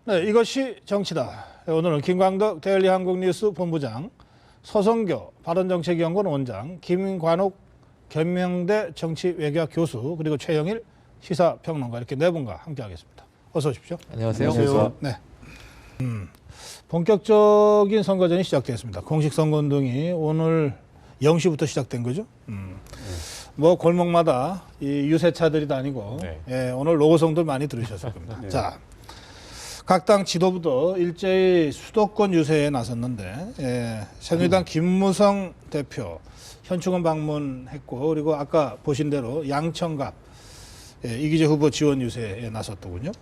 네, 이것이 정치다. 오늘은 김광덕 데일리 한국뉴스 본부장, 서성교 바른정책연구원 원장, 김관옥 경명대 정치외교학 교수, 그리고 최영일 시사평론가, 이렇게 네 분과 함께하겠습니다. 어서 오십시오. 안녕하세요. 안녕하세요. 네. 본격적인 선거전이 시작됐습니다. 공식 선거운동이 오늘 0시부터 시작된 거죠. 뭐 골목마다 이 유세차들이 다니고, 네. 예, 오늘 로고송들 많이 들으셨을 겁니다. 자, 각 당 지도부도 일제히 수도권 유세에 나섰는데, 예, 새누리당 김무성 대표 현충원 방문했고, 그리고 아까 보신 대로 양천갑 예, 이기재 후보 지원 유세에 나섰더군요.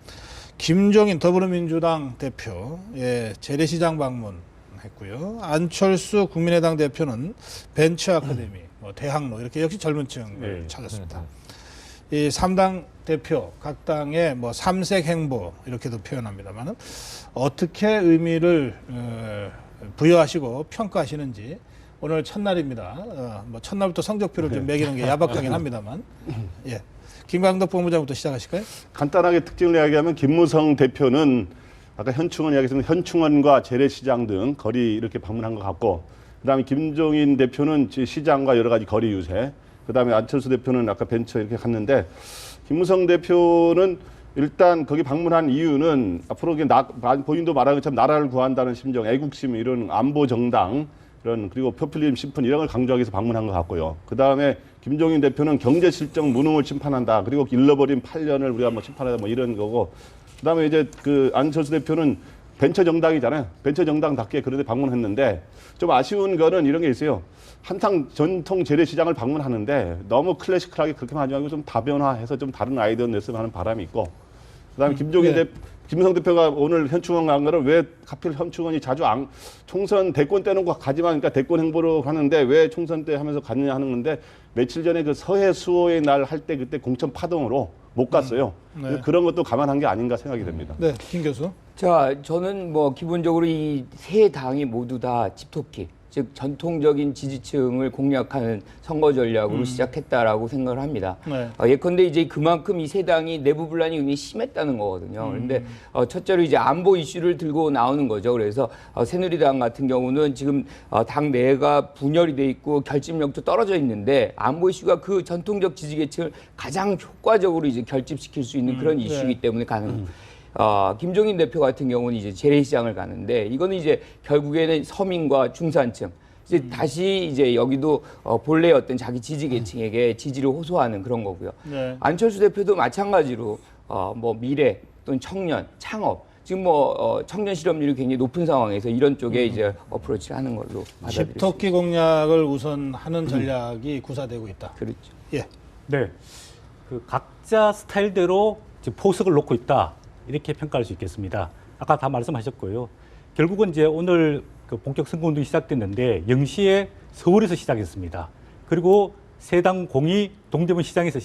김종인 더불어민주당 대표 예, 재래시장 방문했고요. 안철수 국민의당 대표는 벤처 아카데미, 뭐 대학로 이렇게 역시 젊은 층을 찾았습니다. 이 3당 대표 각 당의 뭐 삼색 행보 이렇게도 표현합니다만은 어떻게 의미를 부여하시고 평가하시는지 오늘 첫날입니다. 뭐 첫날부터 성적표를 좀 매기는 게 야박하긴 합니다만, 예. 김광덕 본부장부터 시작하실까요? 간단하게 특징을 이야기하면 김무성 대표는 아까 현충원 이야기했던 현충원과 재래시장 등 거리 이렇게 방문한 것 같고, 그다음에 김종인 대표는 시장과 여러 가지 거리 유세, 그다음에 안철수 대표는 아까 벤처 이렇게 갔는데, 김무성 대표는 일단 거기 방문한 이유는 앞으로 본인도 말하는 것처럼 나라를 구한다는 심정, 애국심 이런 안보 정당 이런 그리고 포퓰리즘 심판 이런 걸 강조하기 위해서 방문한 것 같고요. 그다음에 김종인 대표는 경제 실정 무능을 심판한다. 그리고 잃어버린 8년을 우리가 뭐 심판하다 뭐 이런 거고. 그다음에 이제 그 안철수 대표는 벤처 정당이잖아요. 벤처 정당답게 그런데 방문했는데 좀 아쉬운 거는 이런 게 있어요. 한창 전통 재래시장을 방문하는데 너무 클래시컬하게 그렇게만 하지 말고 좀 다변화해서 좀 다른 아이디어 냈으면 하는 바람이 있고. 그다음에 김무성 대표가 오늘 현충원 간 거를 왜 하필 현충원이 자주 총선 대권 때는 가지만 그러니까 대권 행보로 하는데 왜 총선 때 하면서 갔느냐 하는 건데, 며칠 전에 그 서해 수호의 날 할 때 그때 공천 파동으로 못 갔어요. 네. 그런 것도 감안한 게 아닌가 생각이 됩니다. 네, 김 교수. 자, 저는 뭐 기본적으로 이 세 당이 모두 다 집토끼, 즉 전통적인 지지층을 공략하는 선거 전략으로 시작했다라고 생각을 합니다. 네. 예컨대 이제 그만큼 이 세 당이 내부 분란이 굉장히 심했다는 거거든요. 그런데 첫째로 이제 안보 이슈를 들고 나오는 거죠. 그래서 새누리당 같은 경우는 지금 당 내가 분열이 돼 있고 결집력도 떨어져 있는데, 안보 이슈가 그 전통적 지지계층을 가장 효과적으로 이제 결집시킬 수 있는 그런 이슈이기 때문에 가능. 김종인 대표 같은 경우는 이제 재래시장을 가는데, 이거는 이제 결국에는 서민과 중산층, 이제 다시 이제 여기도 본래 어떤 자기 지지 계층에게 지지를 호소하는 그런 거고요. 네. 안철수 대표도 마찬가지로 뭐 미래 또는 청년, 창업, 지금 뭐 청년 실업률이 굉장히 높은 상황에서 이런 쪽에 이제 어프로치를 하는 걸로 받아들입니다. 집토끼 공략을 우선하는 전략이 구사되고 있다. 그렇죠. 예. 네, 그 각자 스타일대로 지금 포석을 놓고 있다, 이렇게 평가할 수 있겠습니다. 아까 다 말씀하셨고요. 결국은 이제 오늘 그 본격 선거운동이 시작됐는데 0시에 서울에서 시작했습니다. 그리고 세 당 공이 동대문 시장에서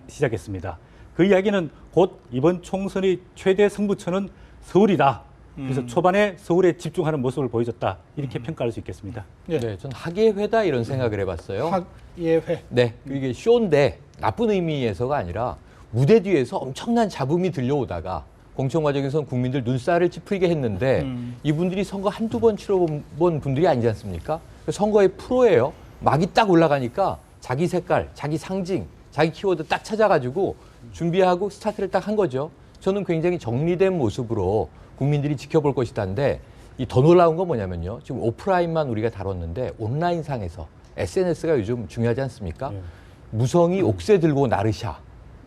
시작했습니다. 그 이야기는 곧 이번 총선의 최대 승부처는 서울이다. 그래서 초반에 서울에 집중하는 모습을 보여줬다, 이렇게 평가할 수 있겠습니다. 예. 네, 전 학예회다 이런 생각을 해봤어요. 학예회. 네, 이게 쇼인데 나쁜 의미에서가 아니라 무대 뒤에서 엄청난 잡음이 들려오다가 공천 과정에서는 국민들 눈살을 찌푸리게 했는데 이분들이 선거 한두 번 치러본 분들이 아니지 않습니까? 선거의 프로예요. 막이 딱 올라가니까 자기 색깔, 자기 상징, 자기 키워드 딱 찾아가지고 준비하고 스타트를 딱 한 거죠. 저는 굉장히 정리된 모습으로 국민들이 지켜볼 것이다인데, 이 더 놀라운 건 뭐냐면요. 지금 오프라인만 우리가 다뤘는데 온라인상에서 SNS가 요즘 중요하지 않습니까? 무성이 옥새 들고 나르샤.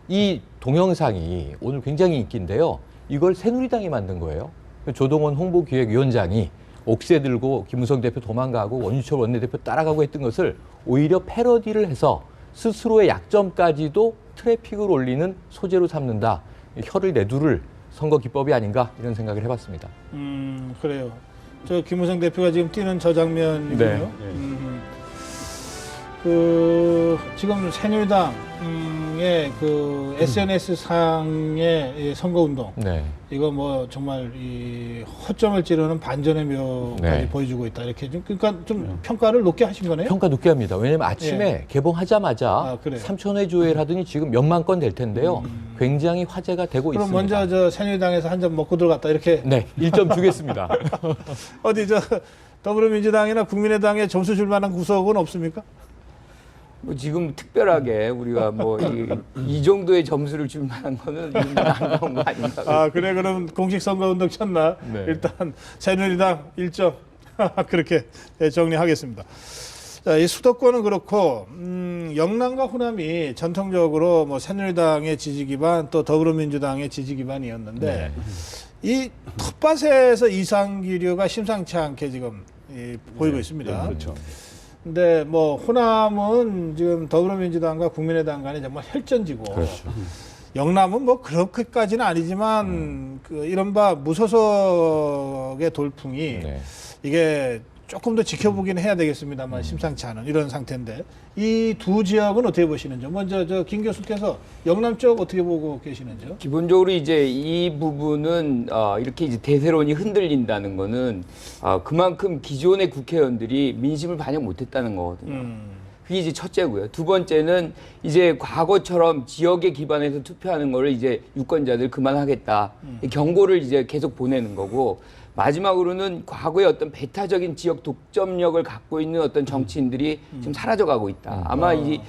이 동영상이 오늘 굉장히 인기인데요. 이걸 새누리당이 만든 거예요. 조동원 홍보기획위원장이 옥새 들고 김무성 대표 도망가고 원유철 원내대표 따라가고 했던 것을 오히려 패러디를 해서 스스로의 약점까지도 트래픽을 올리는 소재로 삼는다. 혀를 내두를 선거 기법이 아닌가, 이런 생각을 해봤습니다. 그래요. 저 김무성 대표가 지금 뛰는 저 장면이고요. 네. 그 지금 새누리당 새누리당의 그 SNS 상의 선거운동 네. 이거 뭐 정말 이 허점을 찌르는 반전의 묘까지 네. 보여주고 있다 이렇게 좀 그러니까 좀 평가를 높게 하신 거네요. 평가 높게 합니다. 왜냐하면 아침에 개봉하자마자 아, 그래요? 3,000회 조회를 하더니 지금 몇만 건 될 텐데요. 굉장히 화제가 되고 그럼 있습니다. 먼저 저 새누리당에서 한 잔 먹고 들어갔다 이렇게 네, 1점 주겠습니다. 어디 저 더불어민주당이나 국민의당에 점수 줄 만한 구석은 없습니까? 뭐 지금 특별하게 우리가 뭐 이 정도의 점수를 줄 만한 거는 안 나온 거 아닌가. 아 그래 그럼 공식 선거운동 첫날 네. 일단 새누리당 1점 그렇게 정리하겠습니다. 자, 이 수도권은 그렇고 영남과 호남이 전통적으로 뭐 새누리당의 지지 기반 또 더불어민주당의 지지 기반이었는데 네. 이 텃밭에서 이상 기류가 심상치 않게 지금 보이고 있습니다. 그렇죠. 근데 뭐 호남은 지금 더불어민주당과 국민의당 간에 정말 혈전지고 그렇죠. 영남은 뭐 그렇게까지는 아니지만 그 이른바 무소속의 돌풍이 네. 이게 조금 더 지켜보긴 해야 되겠습니다만 심상치 않은 이런 상태인데 이 두 지역은 어떻게 보시는지요? 먼저 저 김 교수께서 영남 쪽 어떻게 보고 계시는지요? 기본적으로 이제 이 부분은 이렇게 이제 대세론이 흔들린다는 거는 그만큼 기존의 국회의원들이 민심을 반영 못했다는 거거든요. 그게 이제 첫째고요. 두 번째는 이제 과거처럼 지역에 기반해서 투표하는 거를 이제 유권자들 그만하겠다. 이 경고를 이제 계속 보내는 거고 마지막으로는 과거의 어떤 배타적인 지역 독점력을 갖고 있는 어떤 정치인들이 지금 사라져가고 있다. 아마 이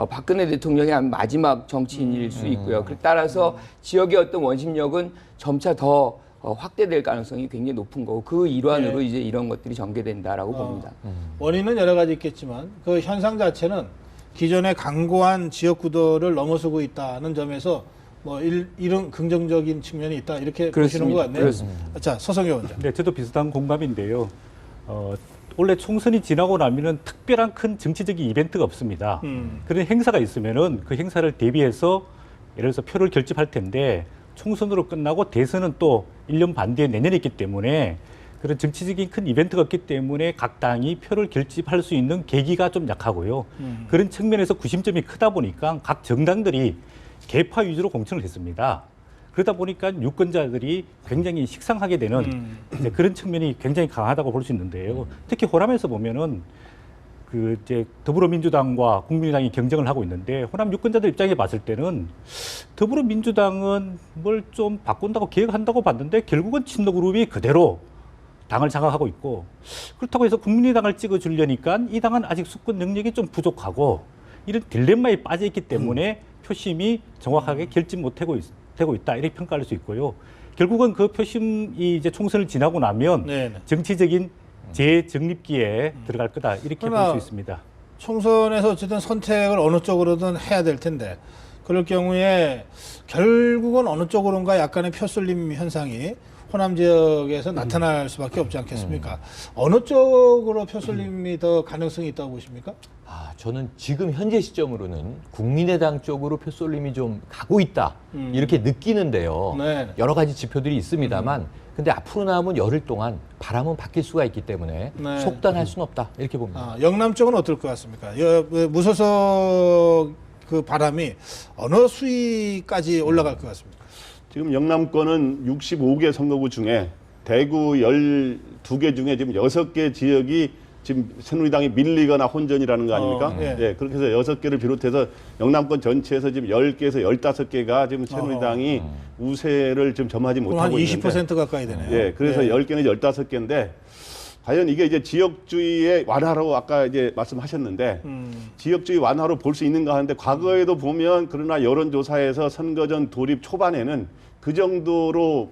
박근혜 대통령이 마지막 정치인일 수 있고요. 따라서 지역의 어떤 원심력은 점차 더 확대될 가능성이 굉장히 높은 거고 그 일환으로 이제 이런 것들이 전개된다라고 봅니다. 원인은 여러 가지 있겠지만 그 현상 자체는 기존의 강고한 지역 구도를 넘어서고 있다는 점에서 뭐 이런 긍정적인 측면이 있다 이렇게 보시는 것 같네요. 그렇습니다. 자, 서성교 원장. 네, 저도 비슷한 공감인데요. 원래 총선이 지나고 나면은 특별한 큰 정치적인 이벤트가 없습니다. 그런 행사가 있으면은 그 행사를 대비해서 예를 들어서 표를 결집할 텐데 총선으로 끝나고 대선은 또 1년 반 뒤에 내년에 있기 때문에 그런 정치적인 큰 이벤트가 없기 때문에 각 당이 표를 결집할 수 있는 계기가 좀 약하고요. 그런 측면에서 구심점이 크다 보니까 각 정당들이 개파 위주로 공천을 했습니다. 그러다 보니까 유권자들이 굉장히 식상하게 되는 이제 그런 측면이 굉장히 강하다고 볼 수 있는데요. 특히 호남에서 보면은 그 이제 더불어민주당과 국민의당이 경쟁을 하고 있는데 호남 유권자들 입장에 봤을 때는 더불어민주당은 뭘 좀 바꾼다고 계획한다고 봤는데 결국은 친노 그룹이 그대로 당을 장악하고 있고 그렇다고 해서 국민의당을 찍어주려니까 이 당은 아직 수권 능력이 좀 부족하고 이런 딜레마에 빠져 있기 때문에 표심이 정확하게 결집 못하고 되고 있다 이렇게 평가할 수 있고요. 결국은 그 표심이 이제 총선을 지나고 나면 네네. 정치적인 재정립기에 들어갈 거다 이렇게 볼 수 있습니다. 총선에서 어쨌든 선택을 어느 쪽으로든 해야 될 텐데 그럴 경우에 결국은 어느 쪽으로인가 약간의 표쏠림 현상이 호남 지역에서 나타날 수밖에 없지 않겠습니까? 어느 쪽으로 표쏠림이 더 가능성이 있다고 보십니까? 저는 지금 현재 시점으로는 국민의당 쪽으로 표쏠림이 좀 가고 있다 이렇게 느끼는데요. 네. 여러 가지 지표들이 있습니다만 근데 앞으로 남은 열흘 동안 바람은 바뀔 수가 있기 때문에 네. 속단할 수는 없다 이렇게 봅니다. 영남 쪽은 어떨 것 같습니까? 무소속 그 바람이 어느 수위까지 올라갈 것 같습니까? 지금 영남권은 65개 선거구 중에 대구 12개 중에 지금 6개 지역이 지금 새누리당이 밀리거나 혼전이라는 거 아닙니까? 예. 그렇게 해서 6개를 비롯해서 영남권 전체에서 지금 10개에서 15개가 지금 새누리당이 우세를 지금 점하지 그럼 한 못하고 있는데 20% 가까이 되네요. 예, 그래서 10개는 15개인데 과연 이게 이제 지역주의의 완화로 아까 이제 말씀하셨는데 지역주의 완화로 볼 수 있는가 하는데 과거에도 보면 그러나 여론조사에서 선거전 돌입 초반에는 그 정도로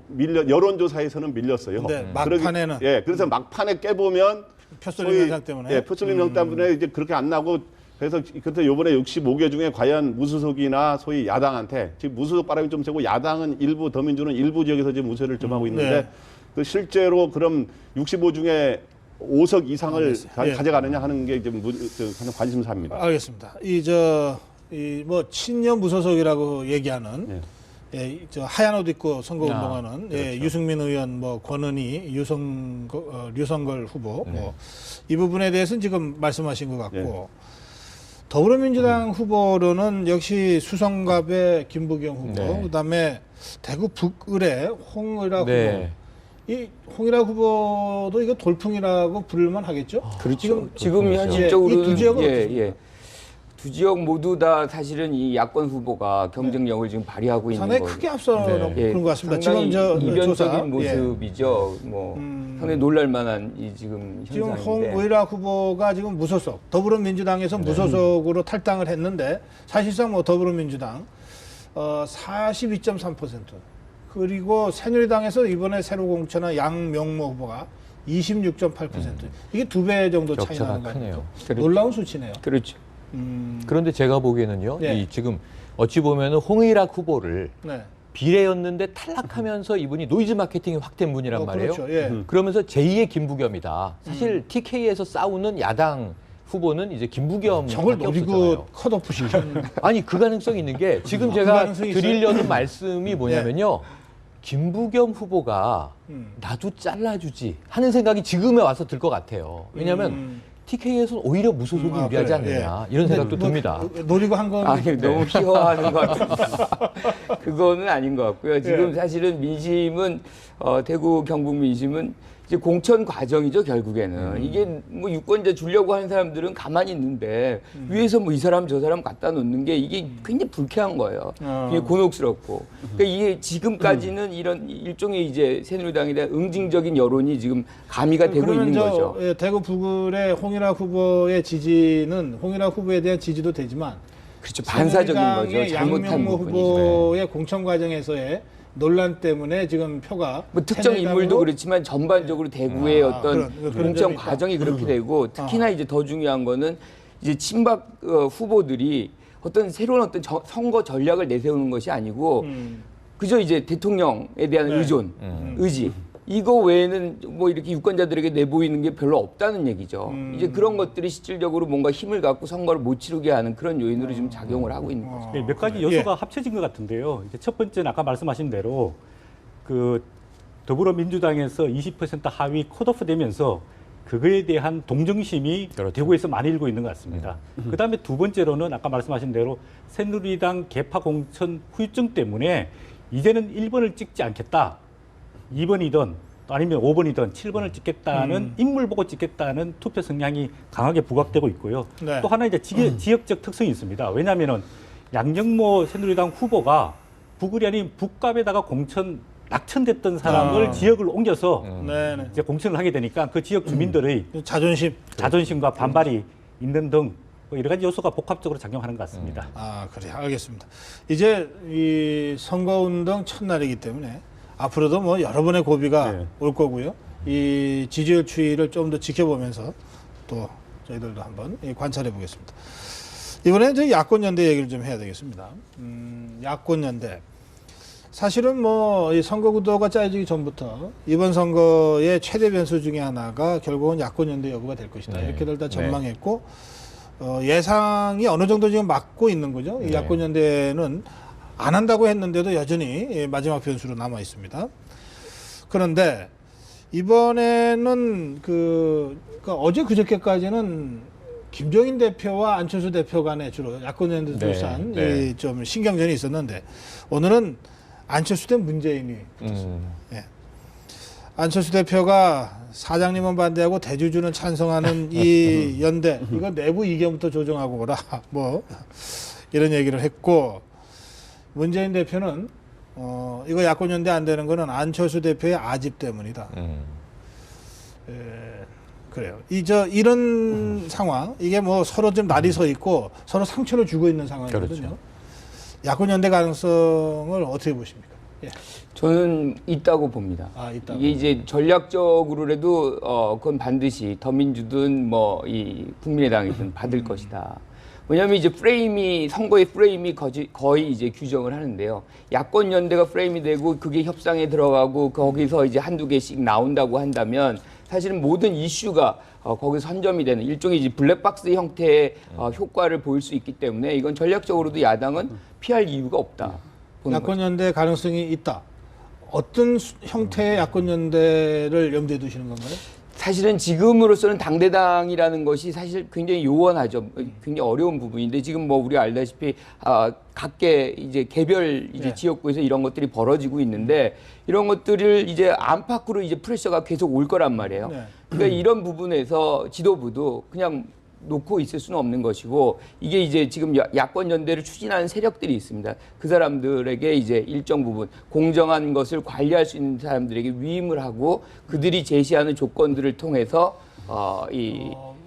여론조사에서는 밀렸어요. 네, 막판에는. 그래서 막판에 깨보면 표쏠림 현상 때문에. 예, 표쏠림 현상 때문에 이제 그렇게 안 나고 그래서 요번에 65개 중에 과연 무소속이나 소위 야당한테 지금 무소속 바람이 좀 세고 야당은 일부 더민주는 일부 지역에서 지금 우세를 점하고 있는데 네. 그 실제로 그럼 65 중에 5석 이상을 예. 가져가느냐 하는 게 지금 가장 관심사입니다. 알겠습니다. 뭐 친여 무소속이라고 얘기하는 저 하얀 옷 입고 선거 운동하는 그렇죠. 유승민 의원, 뭐 권은희, 류성걸 후보 뭐 이 부분에 대해서는 지금 말씀하신 것 같고 더불어민주당 후보로는 역시 수성갑의 김부겸 후보, 네. 그다음에 대구 북을의 홍의라 네. 후보. 이 홍의라 후보도 이거 돌풍이라고 부를만 하겠죠? 그렇죠. 지금 예, 현실적으로는 이두 지역은 어떻습니까? 두 지역 모두 다 사실은 이 야권 후보가 경쟁력을 지금 발휘하고 있는 상당히 거예요. 크게 앞서 네. 그런 것 같습니다. 상당히 지금 저 이변적인 조사, 모습이죠. 뭐 상당히 놀랄만한 이 지금 지금 현상인데. 홍의라 후보가 지금 무소속, 더불어민주당에서 무소속으로 탈당을 했는데 사실상 뭐 더불어민주당 42.3%, 그리고 새누리당에서 이번에 새로 공천한 양명모 후보가 26.8%. 이게 2배 정도 차이 격차가 나는 거 크네요. 아니에요? 그렇죠. 놀라운 수치네요. 그렇죠. 그런데 제가 보기에는요, 네. 이 지금 어찌 보면은 홍의락 후보를 네. 비례였는데 탈락하면서 이분이 노이즈 마케팅이 확된 분이란 말이에요. 그렇죠. 예. 그러면서 제2의 김부겸이다. 사실 TK에서 싸우는 야당 후보는 이제 김부겸 저걸 밖에 노리고 없었잖아요. 컷오프 시키는. 아니 그 가능성이 있는 게 지금 그 제가 가능성이 있어요? 드리려는 말씀이 뭐냐면요. 김부겸 후보가 나도 잘라주지 하는 생각이 지금에 와서 들 것 같아요. 왜냐하면 TK에서는 오히려 무소속이 유리하지 그래요. 않느냐 예. 이런 생각도 근데 뭐 듭니다. 노리고 한 건. 아니 너무 희화하는 것 같은데 그거는 아닌 것 같고요. 지금 예. 사실은 민심은 대구 경북 민심은 이제 공천 과정이죠 결국에는. 이게 뭐 유권자 주려고 하는 사람들은 가만히 있는데 위에서 뭐 이 사람 저 사람 갖다 놓는 게 이게 굉장히 불쾌한 거예요. 굉장히 곤혹스럽고. 그러니까 이게 지금까지는 이런 일종의 이제 새누리당에 대한 응징적인 여론이 지금 가미가 되고 그러면 있는 거죠. 예, 대구 북을의 홍일학 후보의 지지는 홍일학 후보에 대한 지지도 되지만 그렇죠. 반사적인 거죠. 새누리당의 잘못한 양명모 부분이죠. 후보의 공천 과정에서의 논란 때문에 지금 표가 뭐 특정 인물도 새누리당으로 그렇지만 전반적으로 대구의 어떤 그런 점이 공천 있다. 과정이 그렇게 되고 특히나 이제 더 중요한 거는 이제 친박 후보들이 어떤 새로운 어떤 선거 전략을 내세우는 것이 아니고 그저 이제 대통령에 대한 네. 의존, 의지 이거 외에는 뭐 이렇게 유권자들에게 내보이는 게 별로 없다는 얘기죠. 이제 그런 것들이 실질적으로 뭔가 힘을 갖고 선거를 못 치르게 하는 그런 요인으로 지금 작용을 하고 있는 거죠. 네, 몇 가지 요소가 합쳐진 것 같은데요. 이제 첫 번째는 아까 말씀하신 대로 그 더불어민주당에서 20% 하위 컷오프 되면서 그거에 대한 동정심이 그렇죠. 대구에서 많이 일고 있는 것 같습니다. 그다음에 두 번째로는 아까 말씀하신 대로 새누리당 개파 공천 후유증 때문에 이제는 1번을 찍지 않겠다. 2번이든 또 아니면 5번이든 7번을 찍겠다는 인물 보고 찍겠다는 투표 성향이 강하게 부각되고 있고요. 네. 또 하나 이제 지역적 특성이 있습니다. 왜냐하면은 양정모 새누리당 후보가 북을이 아닌 북갑에다가 공천 낙천됐던 사람을 지역을 옮겨서 네네. 이제 공천을 하게 되니까 그 지역 주민들의 자존심. 자존심과 반발이 있는 등뭐 여러 가지 요소가 복합적으로 작용하는 것 같습니다. 아, 그래. 알겠습니다. 이제 이 선거운동 첫날이기 때문에 앞으로도 뭐 여러 번의 고비가 네. 올 거고요. 이 지지율 추이를 좀 더 지켜보면서 또 저희들도 한번 관찰해 보겠습니다. 이번에 이제 야권연대 얘기를 좀 해야 되겠습니다. 야권연대. 사실은 뭐 이 선거구도가 짜여지기 전부터 이번 선거의 최대 변수 중에 하나가 결국은 야권연대 여부가 될 것이다. 네. 이렇게들 다 네. 전망했고 예상이 어느 정도 지금 맞고 있는 거죠. 이 네. 야권연대는 안 한다고 했는데도 여전히 마지막 변수로 남아 있습니다. 그런데 이번에는 그러니까 어제 그저께까지는 김종인 대표와 안철수 대표 간에 주로 야권연대 둘산 네. 좀 신경전이 있었는데 오늘은 안철수 대 문재인이 붙었습니다. 예. 안철수 대표가 사장님은 반대하고 대주주는 찬성하는 이 연대 이거 내부 이견부터 조정하고 오라 뭐 이런 얘기를 했고 문재인 대표는 이거 야권 연대 안 되는 거는 안철수 대표의 아집 때문이다. 그래요. 이런 상황 이게 뭐 서로 좀 날이 서 있고 서로 상처를 주고 있는 상황이거든요. 그렇죠. 야권 연대 가능성을 어떻게 보십니까? 예. 저는 있다고 봅니다. 아, 있다고. 이게 이제 전략적으로라도 그건 반드시 더민주든 뭐 이 국민의당이든 받을 것이다. 왜냐하면 이제 선거의 프레임이 거의 이제 규정을 하는데요. 야권 연대가 프레임이 되고 그게 협상에 들어가고 거기서 이제 한두 개씩 나온다고 한다면 사실은 모든 이슈가 거기서 선점이 되는 일종의 이제 블랙박스 형태의 효과를 보일 수 있기 때문에 이건 전략적으로도 야당은 피할 이유가 없다. 보는 거죠. 야권 연대 가능성이 있다. 어떤 형태의 야권 연대를 염두에 두시는 건가요? 사실은 지금으로서는 당대당이라는 것이 사실 굉장히 요원하죠. 굉장히 어려운 부분인데 지금 뭐 우리가 알다시피 각계 이제 개별 이제 네. 지역구에서 이런 것들이 벌어지고 있는데 이런 것들을 이제 안팎으로 이제 프레셔가 계속 올 거란 말이에요. 네. 그러니까 이런 부분에서 지도부도 그냥 놓고 있을 수는 없는 것이고 이게 이제 지금 야권 연대를 추진하는 세력들이 있습니다. 그 사람들에게 이제 일정 부분 공정한 것을 관리할 수 있는 사람들에게 위임을 하고 그들이 제시하는 조건들을 통해서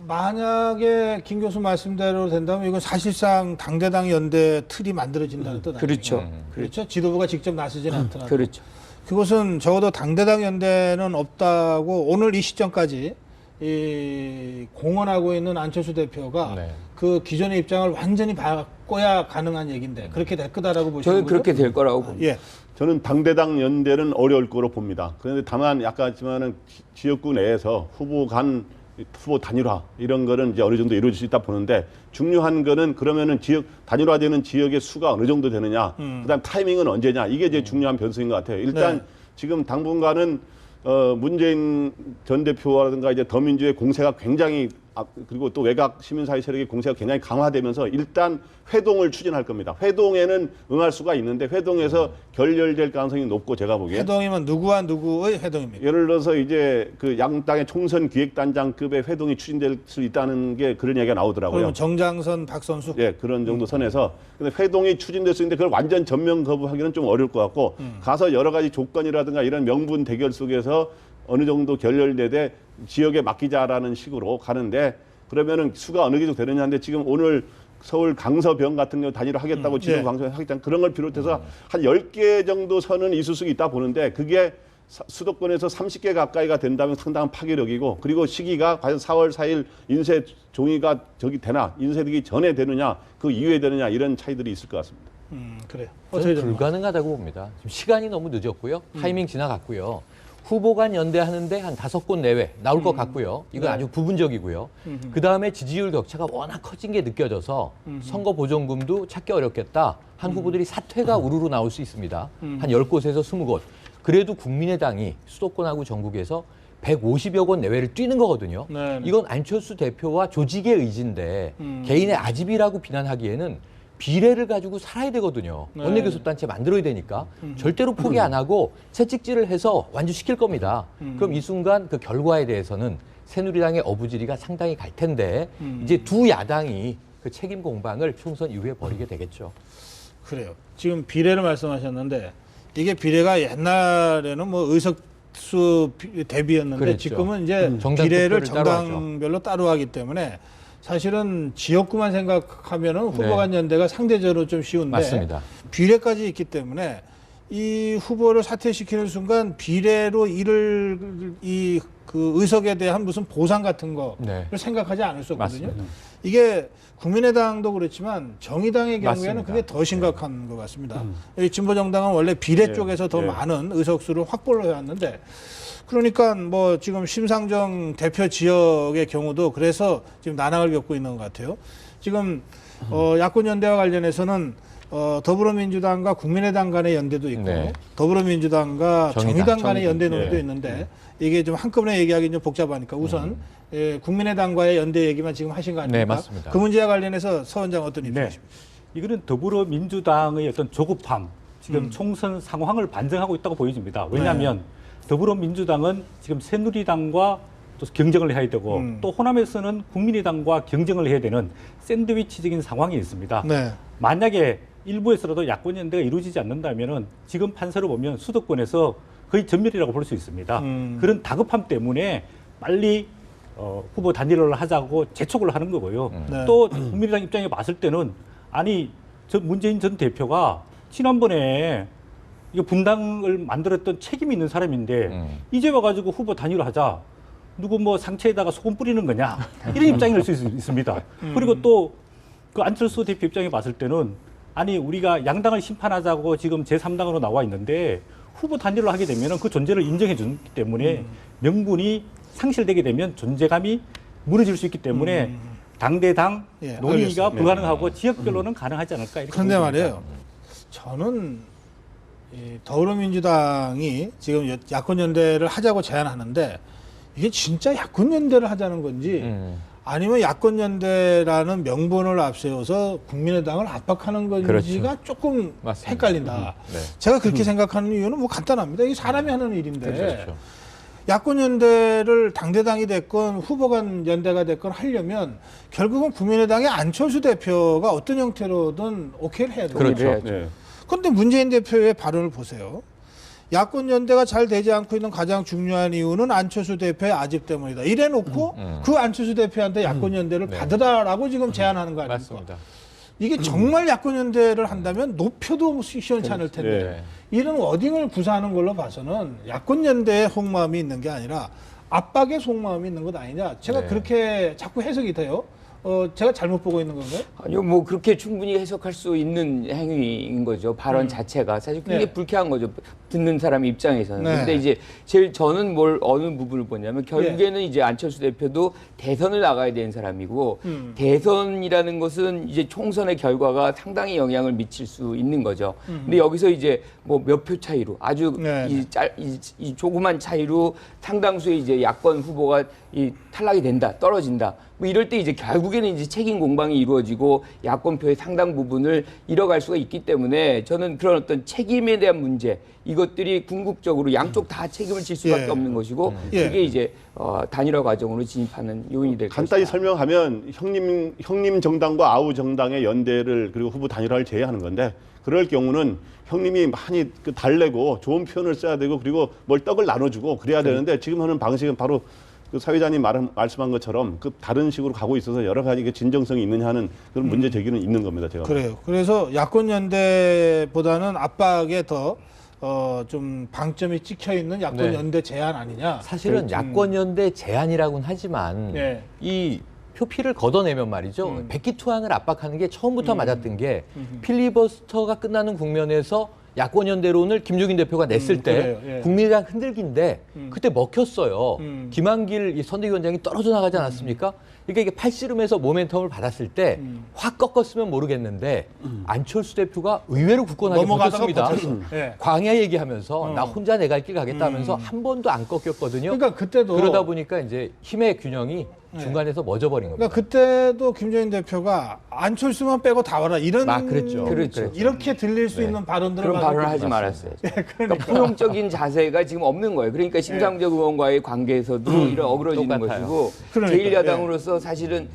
만약에 김 교수 말씀대로 된다면 이건 사실상 당대당 연대 틀이 만들어진다는 뜻 아니에요? 그렇죠. 그렇죠. 지도부가 직접 나서지는 않더라도. 그렇죠. 그것은 적어도 당대당 연대는 없다고 오늘 이 시점까지 이 공언하고 있는 안철수 대표가 네. 그 기존의 입장을 완전히 바꿔야 가능한 얘기인데 그렇게 될 거다라고 보시는 저는 거죠? 그렇게 될 거라고 봅니다. 예. 저는 당대당 연대는 어려울 거로 봅니다. 그런데 다만 아까 했지만은 지역구 내에서 후보 단일화 이런 거는 이제 어느 정도 이루어질 수 있다 보는데 중요한 거는 그러면은 지역 단일화되는 지역의 수가 어느 정도 되느냐, 그다음 타이밍은 언제냐 이게 이제 중요한 변수인 것 같아요. 일단 네. 지금 당분간은 문재인 전 대표라든가 이제 더민주의 공세가 굉장히 그리고 또 외곽 시민사회 세력의 공세가 굉장히 강화되면서 일단 회동을 추진할 겁니다. 회동에는 응할 수가 있는데 회동에서 결렬될 가능성이 높고 제가 보기에 회동이면 누구와 누구의 회동입니까? 예를 들어서 이제 그 양당의 총선 기획단장급의 회동이 추진될 수 있다는 게 그런 얘기가 나오더라고요. 그러면 정장선, 박선수. 예, 그런 정도 선에서. 근데 회동이 추진될 수 있는데 그걸 완전 전면 거부하기는 좀 어려울 것 같고 가서 여러 가지 조건이라든가 이런 명분 대결 속에서 어느 정도 결렬되되 지역에 맡기자라는 식으로 가는데 그러면은 수가 어느 정도 되느냐인데 지금 오늘 서울 강서병 같은 경우 단일화 하겠다고 지도 예. 방송에 하겠다는 그런 걸 비롯해서 한 10개 정도 선은 있을 수 있다 보는데 그게 수도권에서 30개 가까이가 된다면 상당한 파괴력이고 그리고 시기가 과연 4월 4일 인쇄 종이가 저기 되나 인쇄되기 전에 되느냐 그 이후에 되느냐 이런 차이들이 있을 것 같습니다. 그래요. 저는 불가능하다고 봅니다. 지금 시간이 너무 늦었고요. 타이밍 지나갔고요. 후보 간 연대하는데 한 5곳 내외 나올 것 같고요. 이건 네. 아주 부분적이고요. 그다음에 지지율 격차가 워낙 커진 게 느껴져서 선거 보존금도 찾기 어렵겠다. 한 후보들이 사퇴가 우르르 나올 수 있습니다. 한 10곳에서 20곳. 그래도 국민의당이 수도권하고 전국에서 150여 곳 내외를 뛰는 거거든요. 네. 이건 안철수 대표와 조직의 의지인데 개인의 아집이라고 비난하기에는 비례를 가지고 살아야 되거든요. 네. 원내교섭단체 만들어야 되니까 절대로 포기 안 하고 채찍질을 해서 완주시킬 겁니다. 그럼 이 순간 그 결과에 대해서는 새누리당의 어부지리가 상당히 갈 텐데 이제 두 야당이 그 책임 공방을 총선 이후에 벌이게 되겠죠. 그래요. 지금 비례를 말씀하셨는데 이게 비례가 옛날에는 뭐 의석수 대비였는데 그랬죠. 지금은 이제 정당 비례를 투표를 따로 하죠. 정당별로 따로 하기 때문에 사실은 지역구만 생각하면은 후보 네. 간 연대가 상대적으로 좀 쉬운데 맞습니다. 비례까지 있기 때문에 이 후보를 사퇴시키는 순간 비례로 그 의석에 대한 무슨 보상 같은 거를 네. 생각하지 않을 수 없거든요. 맞습니다. 이게 국민의당도 그렇지만 정의당의 경우에는 맞습니다. 그게 더 심각한 것 같습니다. 이 진보정당은 원래 비례 쪽에서 더 많은 의석수를 확보를 해왔는데 그러니까 뭐 지금 심상정 대표 지역의 경우도 그래서 지금 난항을 겪고 있는 것 같아요. 지금 야권 연대와 관련해서는 더불어민주당과 국민의당 간의 연대도 있고 네. 더불어민주당과 정의당 간의 연대 정의당. 논의도 네. 있는데 이게 좀 한꺼번에 얘기하기 좀 복잡하니까 우선 국민의당과의 연대 얘기만 지금 하신 거 아닙니까? 네, 맞습니다. 그 문제와 관련해서 서 원장 어떤 네. 입장이십니까? 이거는 더불어민주당의 어떤 조급함, 지금 총선 상황을 반증하고 있다고 보여집니다. 왜냐하면 더불어민주당은 지금 새누리당과 또 경쟁을 해야 되고 또 호남에서는 국민의당과 경쟁을 해야 되는 샌드위치적인 상황이 있습니다. 네. 만약에 일부에서라도 야권 연대가 이루어지지 않는다면은 지금 판세로 보면 수도권에서 거의 전멸이라고 볼 수 있습니다. 그런 다급함 때문에 빨리 후보 단일화를 하자고 재촉을 하는 거고요. 네. 또 국민의당 입장에 봤을 때는 아니 문재인 전 대표가 지난번에 이거 분당을 만들었던 책임이 있는 사람인데 이제 와가지고 후보 단일화하자. 누구 뭐 상체에다가 소금 뿌리는 거냐 이런 입장일 수 있습니다. 그리고 또 그 안철수 대표 입장에 봤을 때는 아니 우리가 양당을 심판하자고 지금 제3당으로 나와 있는데 후보 단일화 하게 되면 그 존재를 인정해 주기 때문에 명분이 상실되게 되면 존재감이 무너질 수 있기 때문에 당대당 예, 논의가 알겠습니다. 불가능하고 지역별로는 가능하지 않을까 이렇게 그런데 봅니다. 말이에요. 저는 이 더불어민주당이 지금 야권 연대를 하자고 제안하는데 이게 진짜 야권연대를 하자는 건지 아니면 야권연대라는 명분을 앞세워서 국민의당을 압박하는 건지가 그렇죠. 조금 맞습니다. 헷갈린다. 네. 제가 그렇게 생각하는 이유는 뭐 간단합니다. 이게 사람이 하는 일인데 그렇죠. 야권연대를 당대당이 됐건 후보간 연대가 됐건 하려면 결국은 국민의당의 안철수 대표가 어떤 형태로든 오케이를 해야 돼요. 그렇죠. 네. 그런데 문재인 대표의 발언을 보세요. 야권 연대가 잘 되지 않고 있는 가장 중요한 이유는 안철수 대표의 아집 때문이다. 이래놓고 그 안철수 대표한테 야권 연대를 네. 받으라라고 지금 제안하는 거 아닙니까? 맞습니다. 이게 정말 야권 연대를 한다면 높여도 시원치 않을 텐데 네. 이런 워딩을 구사하는 걸로 봐서는 야권 연대에 속마음이 있는 게 아니라 압박의 속마음이 있는 것 아니냐. 제가 네. 그렇게 자꾸 해석이 돼요. 제가 잘못 보고 있는 건가요? 아니요, 뭐 그렇게 충분히 해석할 수 있는 행위인 거죠. 발언 자체가 사실 굉장히 네. 불쾌한 거죠. 듣는 사람 입장에서는. 네. 근데 이제 제일 저는 어느 부분을 보냐면 결국에는 이제 안철수 대표도 대선을 나가야 되는 사람이고 대선이라는 것은 이제 총선의 결과가 상당히 영향을 미칠 수 있는 거죠. 근데 여기서 이제 뭐 몇 표 차이로 아주 네. 이 조그만 차이로 상당수의 이제 야권 후보가 탈락이 된다, 떨어진다. 뭐 이럴 때 이제 결국에는 이제 책임 공방이 이루어지고 야권표의 상당 부분을 잃어갈 수가 있기 때문에 저는 그런 어떤 책임에 대한 문제 이것들이 궁극적으로 양쪽 다 책임을 질 수밖에 예. 없는 것이고 예. 그게 이제 단일화 과정으로 진입하는 요인이 될 간단히 것이다. 설명하면 형님 정당과 아우 정당의 연대를 그리고 후보 단일화를 제외하는 건데 그럴 경우는 형님이 많이 달래고 좋은 표현을 써야 되고 그리고 뭘 떡을 나눠주고 그래야 되는데 지금 하는 방식은 바로 그 사회자님 말씀한 것처럼 그 다른 식으로 가고 있어서 여러 가지 그 진정성이 있느냐 하는 그런 문제 제기는 있는 겁니다. 제가. 그래요. 그래서 야권 연대보다는 압박에 더 좀 방점이 찍혀 있는 야권 네. 연대 제안 아니냐. 사실은 야권연대 제안이라고는 하지만 네. 이 표피를 걷어내면 말이죠. 백기투항을 압박하는 게 처음부터 맞았던 게 필리버스터가 끝나는 국면에서 야권연대론을 김종인 대표가 냈을 때 그래요. 예. 국민의당 흔들기인데 그때 먹혔어요. 음. 김한길 이 선대위원장이 떨어져 나가지 않았습니까? 그러니까 이게 팔씨름에서 모멘텀을 받았을 때 확 꺾었으면 모르겠는데 안철수 대표가 의외로 굳건하게 넘어가다가 버텼습니다. 버텼어. 예. 광야 얘기하면서 나 혼자 내 갈 길 가겠다 하면서 한 번도 안 꺾였거든요. 그러니까 그때도 그러다 보니까 이제 힘의 균형이 중간에서 멎어버린 겁니다. 그러니까 그때도 김종인 대표가 안철수만 빼고 다 와라 이런 그랬죠. 그렇죠. 이렇게 들릴 수 네. 있는 발언들을 그런 가지고 발언을 하지 말았어요. 그러니까 포용적인 자세가 지금 없는 거예요. 그러니까 심상정 의원과의 관계에서도 이런 어그러지는 똑같아요. 것이고 그러니까요. 제1야당으로서 사실은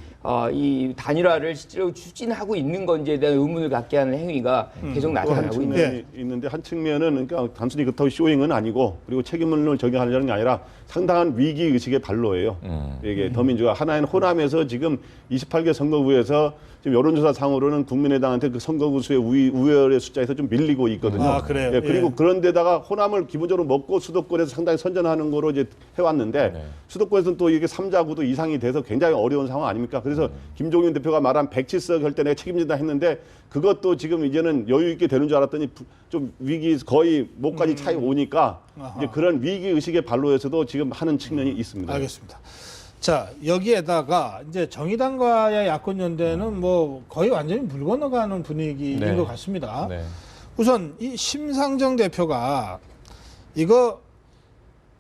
이 단일화를 실제로 추진하고 있는 건지에 대한 의문을 갖게 하는 행위가 계속 한 나타나고 있는 측면이 거예요. 있는데 한 측면은 그러니까 단순히 그렇다고 쇼잉은 아니고 그리고 책임을 적용하려는 게 아니라 상당한 위기 의식의 발로예요. 이게 더민주가 하나의 호남에서 지금 28개 선거구에서 지금 여론조사 상으로는 국민의당한테 그 선거구 수의 우열의 숫자에서 좀 밀리고 있거든요. 아, 그래요? 예, 그리고 예. 그런데다가 호남을 기본적으로 먹고 수도권에서 상당히 선전하는 거로 이제 해왔는데 수도권에서는 또 이게 3자구도 이상이 돼서 굉장히 어려운 상황 아닙니까? 그래서 김종인 대표가 말한 107석 할 때 내가 책임진다 했는데 그것도 지금 이제는 여유 있게 되는 줄 알았더니 좀 위기 거의 목까지 차이 오니까 이제 그런 위기 의식의 발로에서도 지금 하는 측면이 있습니다. 알겠습니다. 자, 여기에다가 이제 정의당과의 야권 연대는 뭐 거의 완전히 물 건너가는 분위기인 네. 것 같습니다. 네. 우선 이 심상정 대표가 이거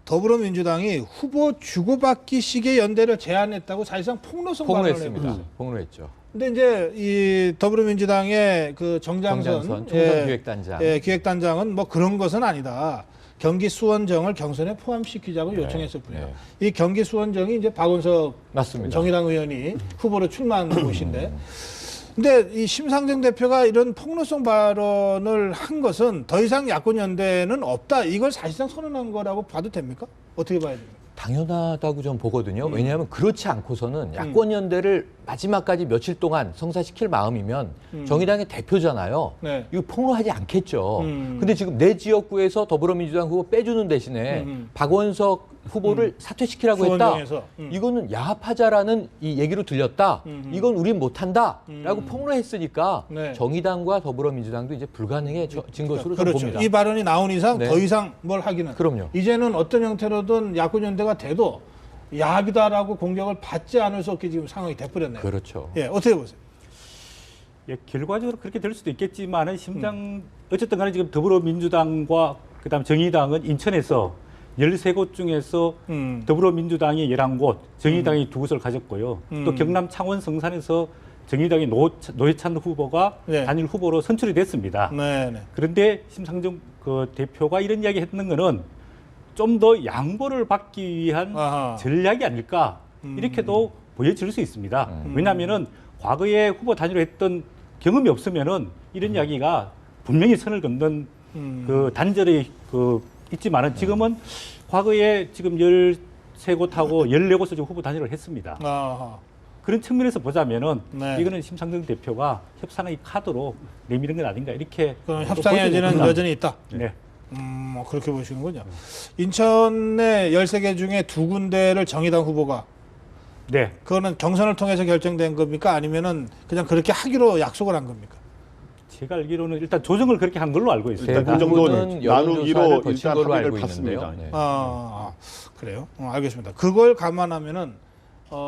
더불어민주당이 후보 주고받기식의 연대를 제안했다고 사실상 폭로성 발언을 폭로했습니다. 해버렸어요. 폭로했죠. 근데 이제 이 더불어민주당의 그 정장선 총선기획단장. 예, 기획단장은 뭐 그런 것은 아니다. 경기 수원정을 경선에 포함시키자고 요청했을 뿐이에요. 이 경기 수원정이 이제 박원석 맞습니다. 정의당 의원이 후보로 출마한 곳인데, 근데 이 심상정 대표가 이런 폭로성 발언을 한 것은 더 이상 야권 연대는 없다. 이걸 사실상 선언한 거라고 봐도 됩니까? 어떻게 봐야 됩니까? 당연하다고 좀 보거든요. 왜냐하면 그렇지 않고서는 야권 연대를 마지막까지 며칠 동안 성사시킬 마음이면 정의당의 대표잖아요. 네. 이거 폭로하지 않겠죠. 근데 지금 내 지역구에서 더불어민주당 후보 빼주는 대신에 박원석 후보를 사퇴시키라고 했다. 수원정에서. 이거는 야합하자라는 이 얘기로 들렸다. 이건 우린 못한다라고 폭로했으니까 네. 정의당과 더불어민주당도 이제 불가능해진 것으로 좀 그렇죠. 봅니다. 이 발언이 나온 이상 네. 더 이상 뭘 하기는. 그럼요. 이제는 어떤 형태로든 야권 연대가 돼도 야합이다라고 공격을 받지 않을 수 없게 지금 상황이 돼버렸네요. 그렇죠. 예, 어떻게 보세요? 예, 결과적으로 그렇게 될 수도 있겠지만은 어쨌든 간에 지금 더불어민주당과 그다음 정의당은 인천에서 13곳 중에서 더불어민주당이 11곳, 정의당이 2곳을 가졌고요. 또 경남 창원 성산에서 정의당의 노회찬 후보가 네. 단일 후보로 선출이 됐습니다. 네, 네. 그런데 심상정 대표가 이런 이야기 했는 거는 좀 더 양보를 받기 위한 아하. 전략이 아닐까 이렇게도 보여질 수 있습니다. 왜냐하면은 과거에 후보 단일화 했던 경험이 없으면은 이런 이야기가 분명히 선을 긋는 그 단절이 있지만은 지금은 과거에 지금 13곳하고 14곳을 지금 후보 단일화를 했습니다. 아하. 그런 측면에서 보자면은 네. 이거는 심상정 대표가 협상의 카드로 내미는 건 아닌가 이렇게 그럼 또 협상의 보여지는 여지는 겁니다. 여전히 있다. 네. 뭐 그렇게 보시는군요. 인천의 13개 중에 2군데를 정의당 후보가 네. 그거는 경선을 통해서 결정된 겁니까? 아니면은 그냥 그렇게 하기로 약속을 한 겁니까? 제가 알기로는 일단 조정을 그렇게 한 걸로 알고 있습니다. 일단 그 정도는 여론조사를 나누기로 거친 일단 걸로 합의를 알고 봤습니다. 있는데요. 네. 그래요? 알겠습니다. 그걸 감안하면은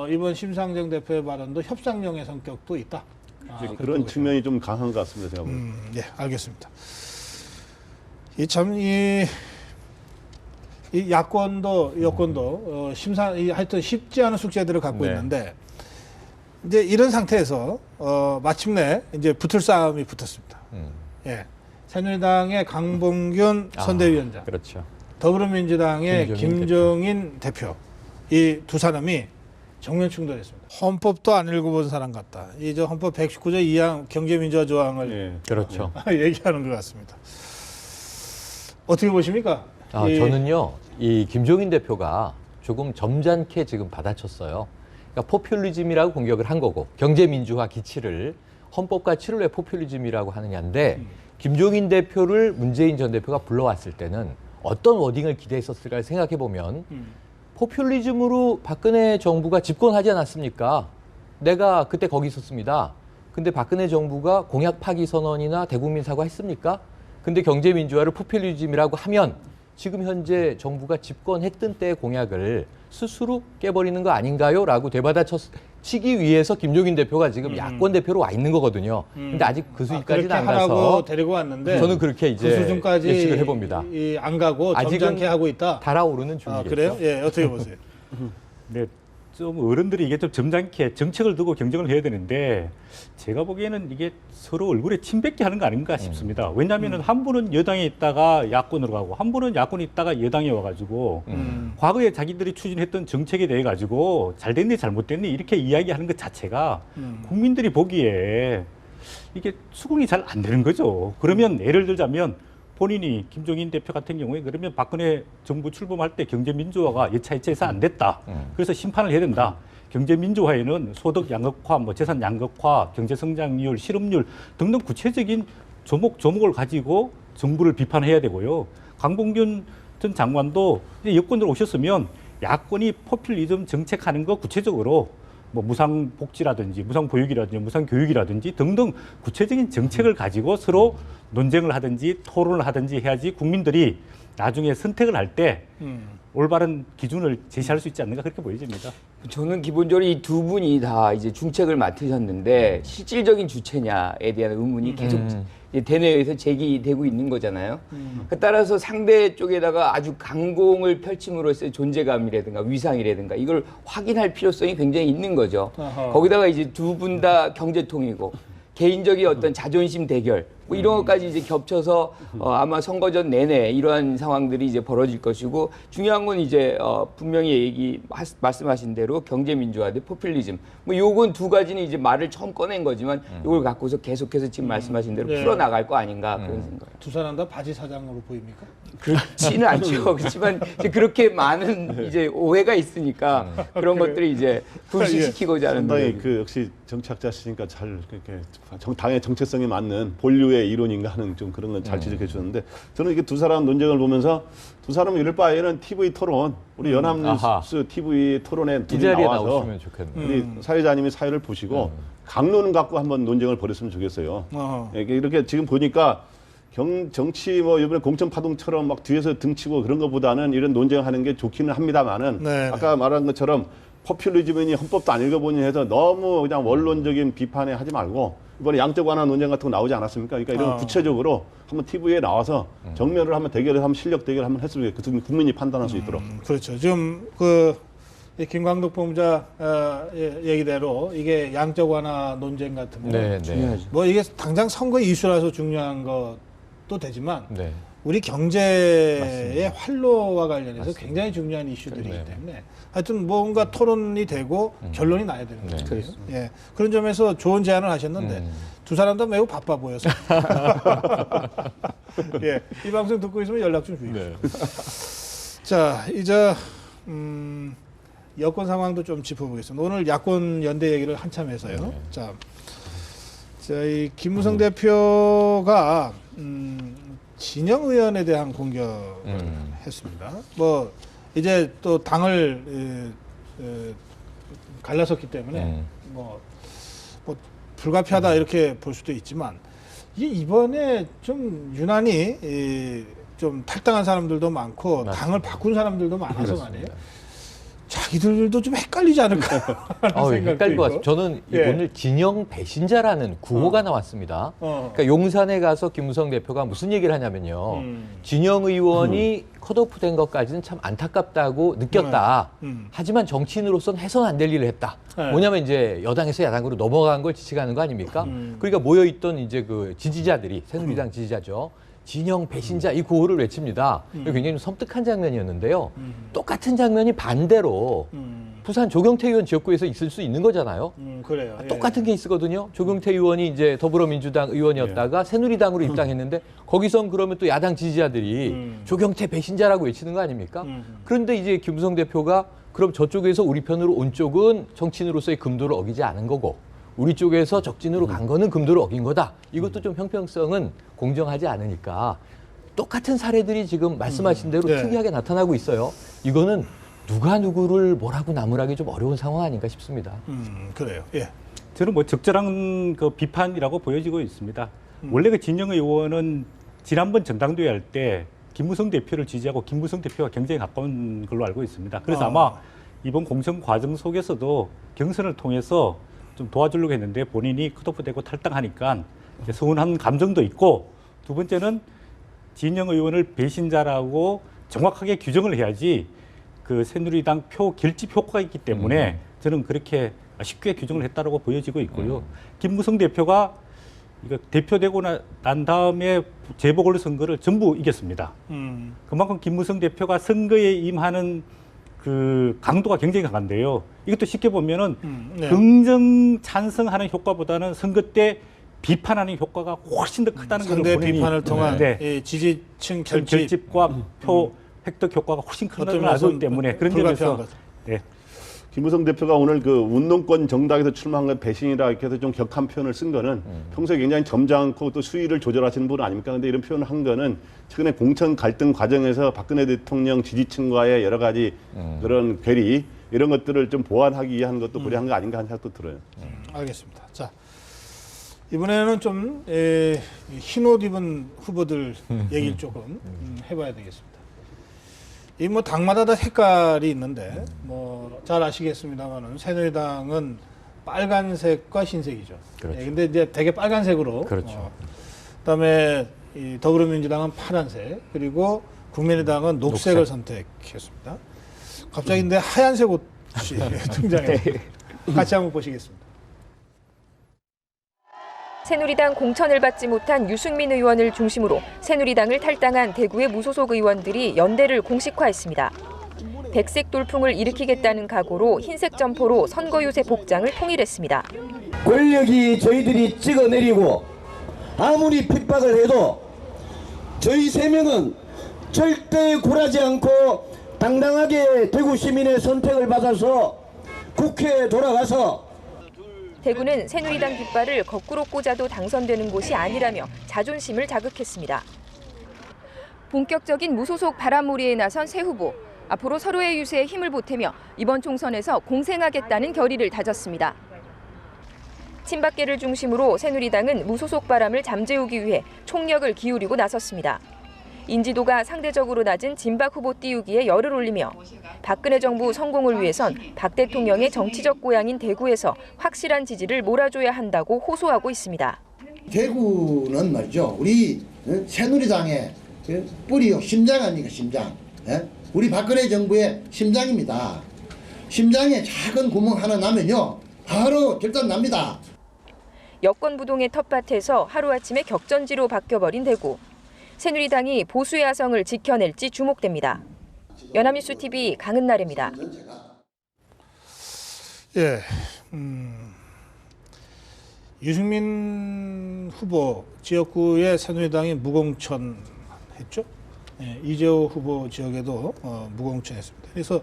이번 심상정 대표의 발언도 협상용의 성격도 있다. 그런 측면이 좀 강한 것 같습니다. 제가 보기에는. 예, 알겠습니다. 이 야권도 여권도 하여튼 쉽지 않은 숙제들을 갖고 네. 있는데 이제 이런 상태에서 마침내 이제 붙을 싸움이 붙었습니다. 예, 새누리당의 강봉균 선대위원장, 그렇죠. 더불어민주당의 김종인 김종인 대표, 이 두 사람이 정면 충돌했습니다. 헌법도 안 읽어본 사람 같다. 이 저 헌법 119조 2항 경제민주화 조항을 예. 그렇죠. 얘기하는 것 같습니다. 어떻게 보십니까? 저는요, 이 김종인 대표가 조금 점잖게 지금 받아쳤어요. 그러니까 포퓰리즘이라고 공격을 한 거고, 경제민주화 기치를 헌법 가치를 왜 포퓰리즘이라고 하느냐인데, 김종인 대표를 문재인 전 대표가 불러왔을 때는 어떤 워딩을 기대했었을까 생각해 보면, 포퓰리즘으로 박근혜 정부가 집권하지 않았습니까? 내가 그때 거기 있었습니다. 근데 박근혜 정부가 공약 파기 선언이나 대국민 사과 했습니까? 근데 경제민주화를 포퓰리즘이라고 하면 지금 현재 정부가 집권했던 때의 공약을 스스로 깨버리는 거 아닌가요? 라고 되받아치기 위해서 김종인 대표가 지금 야권 대표로 와 있는 거거든요. 근데 아직 그 수준까지는 그렇게 안 하라고 가서 데리고 왔는데 저는 그렇게 이제 그 수준까지 예측을 해봅니다. 안 가고 아직은 점잖게 하고 있다. 달아오르는 중이겠죠. 그래요? 예, 어떻게 보세요? 네, 좀 어른들이 이게 좀 점잖게 정책을 두고 경쟁을 해야 되는데 제가 보기에는 이게 서로 얼굴에 침 뱉게 하는 거 아닌가 싶습니다. 왜냐하면 한 분은 여당에 있다가 야권으로 가고 한 분은 야권에 있다가 여당에 와가지고 과거에 자기들이 추진했던 정책에 대해 가지고 잘 됐니 잘못됐니 이렇게 이야기하는 것 자체가 국민들이 보기에 이게 수긍이 잘 안 되는 거죠. 그러면 예를 들자면 본인이 김종인 대표 같은 경우에 그러면 박근혜 정부 출범할 때 경제민주화가 여차여차해서 안 됐다. 그래서 심판을 해야 된다. 경제민주화에는 소득 양극화, 재산 양극화, 경제성장률, 실업률 등등 구체적인 조목조목을 가지고 정부를 비판해야 되고요. 강봉균 전 장관도 이제 여권으로 오셨으면 야권이 포퓰리즘 정책하는 거 구체적으로 무상복지라든지 무상보육이라든지 무상교육이라든지 등등 구체적인 정책을 가지고 서로 논쟁을 하든지 토론을 하든지 해야지 국민들이 나중에 선택을 할 때 올바른 기준을 제시할 수 있지 않는가 그렇게 보여집니다. 저는 기본적으로 이 두 분이 다 이제 중책을 맡으셨는데 실질적인 주체냐에 대한 의문이 계속 이제 대내에서 제기되고 있는 거잖아요. 따라서 상대 쪽에다가 아주 강공을 펼침으로써 존재감이라든가 위상이라든가 이걸 확인할 필요성이 굉장히 있는 거죠. 거기다가 이제 두 분 다 경제통이고 개인적인 어떤 자존심 대결 뭐 이런 것까지 이제 겹쳐서 아마 선거전 내내 이러한 상황들이 이제 벌어질 것이고 중요한 건 이제 분명히 말씀하신 대로 경제민주화 대 포퓰리즘 뭐 요건 두 가지는 이제 말을 처음 꺼낸 거지만 이걸 갖고서 계속해서 지금 말씀하신 대로 네. 풀어나갈 거 아닌가 그런 생각. 두 사람 다 바지 사장으로 보입니까? 그렇지는 않죠. 그렇지만 이제 그렇게 많은 이제 오해가 있으니까 그런 것들이 이제 불식시키고자 하는 상당히 노력이. 그 역시 정치학자시니까 잘 그렇게 당의 정체성에 맞는 본류의 이론인가 하는 좀 그런 건 잘 지적해 주셨는데 저는 이게 두 사람 논쟁을 보면서 두 사람은 이럴 바에는 TV 토론 우리 연합뉴스 TV 토론에 이 둘이 자리에 나와서 나오시면 좋겠네요. 우리 사회자님이 사회를 보시고 강론 갖고 한번 논쟁을 벌였으면 좋겠어요. 이렇게 지금 보니까 정치 이번에 공천 파동처럼 막 뒤에서 등치고 그런 것보다는 이런 논쟁하는 게 좋기는 합니다만은 네. 아까 말한 것처럼 포퓰리즘이니 헌법도 안 읽어보니 해서 너무 그냥 원론적인 비판에 하지 말고 이번에 양적 완화 논쟁 같은 거 나오지 않았습니까? 그러니까 이런 구체적으로 한번 TV에 나와서 정면으로 한번 대결을 하면 실력 대결을 한번 했으면 좋겠고 국민이 판단할 수 있도록. 그렇죠. 지금 이 김광덕 본부장 얘기대로 이게 양적 완화 논쟁 같은 거 네, 네. 중요하죠. 뭐 이게 당장 선거 이슈라서 중요한 것도 되지만 네. 우리 경제의 맞습니다. 활로와 관련해서 맞습니다. 굉장히 중요한 이슈들이기 네. 때문에 하여튼 뭔가 토론이 되고 결론이 나야 되는 네. 거예요. 예. 그런 점에서 좋은 제안을 하셨는데 두 사람 다 매우 바빠 보여서 예. 이 방송 듣고 있으면 연락 좀 주십시오. 네. 자, 이제 여권 상황도 좀 짚어보겠습니다. 오늘 야권 연대 얘기를 한참 해서요. 네. 자, 이 김무성 대표가 진영 의원에 대한 공격을 했습니다. 뭐 이제 또 당을 갈라섰기 때문에 뭐 불가피하다 이렇게 볼 수도 있지만 이번에 좀 유난히 좀 탈당한 사람들도 많고 맞습니다. 당을 바꾼 사람들도 많아서 말이에요. 자기들도 좀 헷갈리지 않을까 하는 생각도 헷갈릴 것 있고. 같아요. 저는 예. 오늘 진영 배신자라는 구호가 나왔습니다. 그러니까 용산에 가서 김무성 대표가 무슨 얘기를 하냐면요. 진영 의원이 컷오프 된 것까지는 참 안타깝다고 느꼈다. 하지만 정치인으로서는 해서는 안 될 일을 했다. 네. 뭐냐면 이제 여당에서 야당으로 넘어간 걸 지칭하는 거 아닙니까? 그러니까 모여있던 이제 그 지지자들이 새누리당 지지자죠. 진영 배신자 이 구호를 외칩니다. 굉장히 좀 섬뜩한 장면이었는데요. 똑같은 장면이 반대로 부산 조경태 의원 지역구에서 있을 수 있는 거잖아요. 그래요. 예. 똑같은 케이스거든요. 조경태 의원이 이제 더불어민주당 의원이었다가 새누리당으로 입당했는데 거기선 그러면 또 야당 지지자들이 조경태 배신자라고 외치는 거 아닙니까? 그런데 이제 김무성 대표가 그럼 저쪽에서 우리 편으로 온 쪽은 정치인으로서의 금도를 어기지 않은 거고 우리 쪽에서 적진으로 간 거는 금도를 어긴 거다. 이것도 좀 형평성은 공정하지 않으니까 똑같은 사례들이 지금 말씀하신 대로 네. 특이하게 나타나고 있어요. 이거는 누가 누구를 뭐라고 나무라기 좀 어려운 상황 아닌가 싶습니다. 그래요. 예. 저는 뭐 적절한 그 비판이라고 보여지고 있습니다. 원래 그 진영 의원은 지난번 전당대회 할 때 김무성 대표를 지지하고 김무성 대표가 굉장히 가까운 걸로 알고 있습니다. 그래서 아마 이번 공천 과정 속에서도 경선을 통해서 좀 도와주려고 했는데 본인이 컷오프되고 탈당하니까 이제 서운한 감정도 있고 두 번째는 진영 의원을 배신자라고 정확하게 규정을 해야지 그 새누리당 표 결집 효과가 있기 때문에 저는 그렇게 쉽게 규정을 했다라고 보여지고 있고요. 김무성 대표가 이거 대표되고 난 다음에 재보궐선거를 전부 이겼습니다. 그만큼 김무성 대표가 선거에 임하는 그 강도가 굉장히 강한데요. 이것도 쉽게 보면은 네. 긍정 찬성하는 효과보다는 선거 때 비판하는 효과가 훨씬 더 크다는 걸 상대 본인이 비판을 통한 네. 이 지지층 결집 결집과 표 획득 효과가 훨씬 어떤 크다는 걸 알고 있기 면에서는 때문에 그런 불가피한 점에서 거죠. 네. 김무성 대표가 오늘 그 운동권 정당에서 출마한 건 배신이라 이렇게 해서 좀 격한 표현을 쓴 거는 평소에 굉장히 점잖고 또 수위를 조절하시는 분 아닙니까? 근데 이런 표현을 한 거는 최근에 공천 갈등 과정에서 박근혜 대통령 지지층과의 여러 가지 그런 괴리 이런 것들을 좀 보완하기 위한 것도 고려한 거 아닌가 하는 생각도 들어요. 알겠습니다. 자, 이번에는 좀 흰옷 입은 후보들 얘기를 조금 해봐야 되겠습니다. 이 뭐 당마다 다 색깔이 있는데 뭐 잘 아시겠습니다만은 새누리당은 빨간색과 흰색이죠. 그렇죠. 근데 이제 되게 빨간색으로. 그렇죠. 그다음에 이 더불어민주당은 파란색 그리고 국민의당은 녹색을 녹색. 선택했습니다. 갑자기 근데 하얀색 옷이 등장해요. 같이 한번 보시겠습니다. 새누리당 공천을 받지 못한 유승민 의원을 중심으로 새누리당을 탈당한 대구의 무소속 의원들이 연대를 공식화했습니다. 백색 돌풍을 일으키겠다는 각오로 흰색 점포로 선거 유세 복장을 통일했습니다. 권력이 저희들이 찍어내리고 아무리 핍박을 해도 저희 세 명은 절대 굴하지 않고 당당하게 대구 시민의 선택을 받아서 국회에 돌아가서 대구는 새누리당 깃발을 거꾸로 꽂아도 당선되는 곳이 아니라며 자존심을 자극했습니다. 본격적인 무소속 바람몰이에 나선 새 후보. 앞으로 서로의 유세에 힘을 보태며 이번 총선에서 공생하겠다는 결의를 다졌습니다. 친박계를 중심으로 새누리당은 무소속 바람을 잠재우기 위해 총력을 기울이고 나섰습니다. 인지도가 상대적으로 낮은 진박 후보 띄우기에 열을 올리며 박근혜 정부 성공을 위해선 박 대통령의 정치적 고향인 대구에서 확실한 지지를 몰아줘야 한다고 호소하고 있습니다. 대구는 말이죠. 우리 새누리당의 뿌리요, 심장 아닙니까, 심장. 예? 우리 박근혜 정부의 심장입니다. 심장에 작은 구멍 하나 나면요, 바로 결단 납니다. 여권 부동의 텃밭에서 하루아침에 격전지로 바뀌어버린 대구. 새누리당이 보수의 야성을 지켜낼지 주목됩니다. 연합뉴스 TV 강은나래입니다. 예, 유승민 후보 지역구에 새누리당이 무공천했죠. 예, 이재호 후보 지역에도 무공천했습니다. 그래서